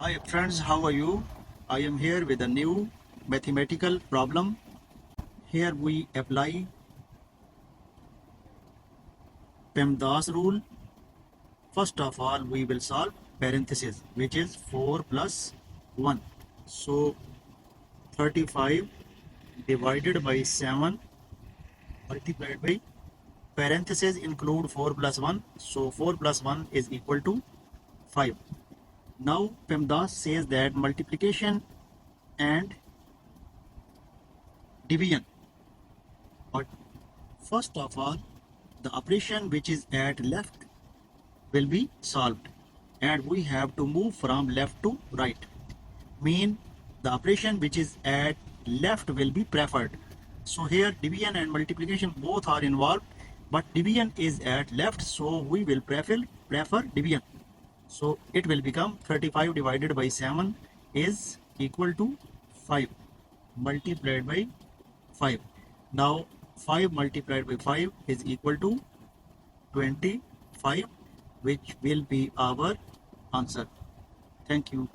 Hi friends, how are you? I am here with a new mathematical problem. Here we apply PEMDAS rule. First of all, we will solve parenthesis, which is 4 plus 1. So 35 divided by 7 multiplied by parenthesis include 4 plus 1. So 4 plus 1 is equal to 5. Now PEMDAS says that multiplication and division. But first of all, the operation which is at left will be solved, and we have to move from left to right. Mean the operation which is at left will be preferred. So here division and multiplication both are involved, but division is at left, so we will prefer division. So it will become 35 divided by 7 is equal to 5 multiplied by 5. Now 5 multiplied by 5 is equal to 25, which will be our answer. Thank you.